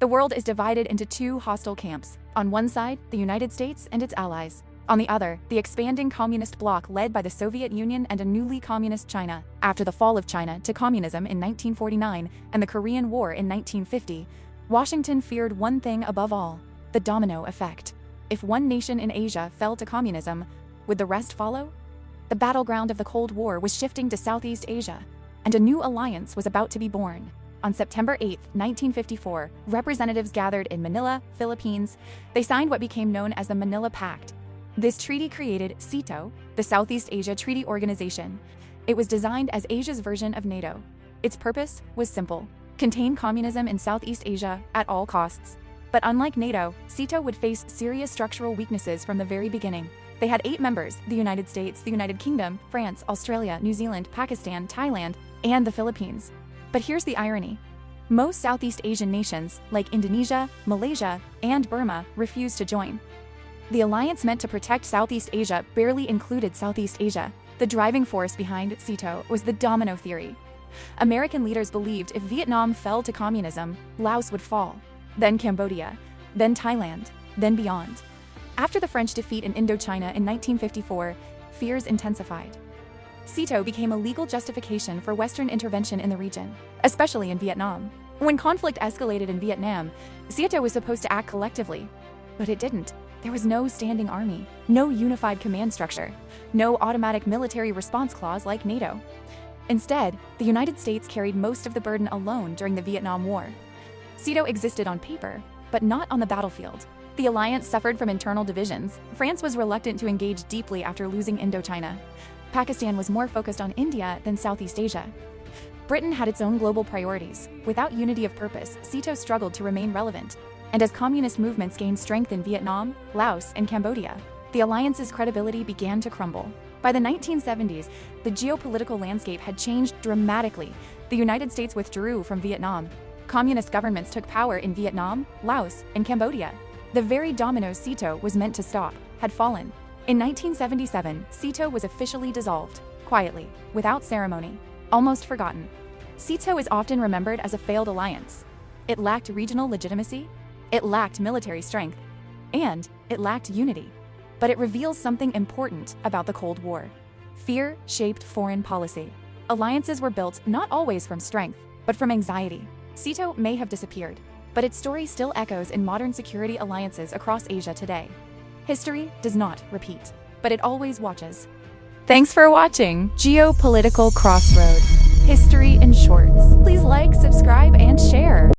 The world is divided into two hostile camps. On one side, the United States and its allies. On the other, the expanding communist bloc led by the Soviet Union and a newly communist China. After the fall of China to communism in 1949 and the Korean War in 1950, Washington feared one thing above all: the domino effect. If one nation in Asia fell to communism, would the rest follow? The battleground of the Cold War was shifting to Southeast Asia, and a new alliance was about to be born. On September 8, 1954, representatives gathered in Manila, Philippines. They signed what became known as the Manila Pact. This treaty created Seato, the Southeast Asia Treaty Organization. It was designed as Asia's version of Nato. Its purpose was simple: contain communism in Southeast Asia at all costs. But unlike Nato, Seato would face serious structural weaknesses from the very beginning. They had 8 members: the United States, the United Kingdom, France, Australia, New Zealand, Pakistan, Thailand, and the Philippines. But here's the irony. Most Southeast Asian nations, like Indonesia, Malaysia, and Burma, refused to join. The alliance meant to protect Southeast Asia barely included Southeast Asia. The driving force behind Seato was the domino theory. American leaders believed if Vietnam fell to communism, Laos would fall, then Cambodia, then Thailand, then beyond. After the French defeat in Indochina in 1954, fears intensified. Seato became a legal justification for Western intervention in the region, especially in Vietnam. When conflict escalated in Vietnam, Seato was supposed to act collectively, but it didn't. There was no standing army, no unified command structure, no automatic military response clause like NATO. Instead, the United States carried most of the burden alone during the Vietnam War. Seato existed on paper, but not on the battlefield. The alliance suffered from internal divisions. France was reluctant to engage deeply after losing Indochina. Pakistan was more focused on India than Southeast Asia. Britain had its own global priorities. Without unity of purpose, Seato struggled to remain relevant. And as communist movements gained strength in Vietnam, Laos, and Cambodia, the alliance's credibility began to crumble. By the 1970s, the geopolitical landscape had changed dramatically. The United States withdrew from Vietnam. Communist governments took power in Vietnam, Laos, and Cambodia. The very dominoes Seato was meant to stop had fallen. In 1977, Seato was officially dissolved, quietly, without ceremony, almost forgotten. Seato is often remembered as a failed alliance. It lacked regional legitimacy, it lacked military strength, and it lacked unity. But it reveals something important about the Cold War. Fear shaped foreign policy. Alliances were built not always from strength, but from anxiety. Seato may have disappeared, but its story still echoes in modern security alliances across Asia today. History does not repeat, but it always watches. Thanks for watching Geopolitical Crossroad. History in Shorts. Please like, subscribe, and share.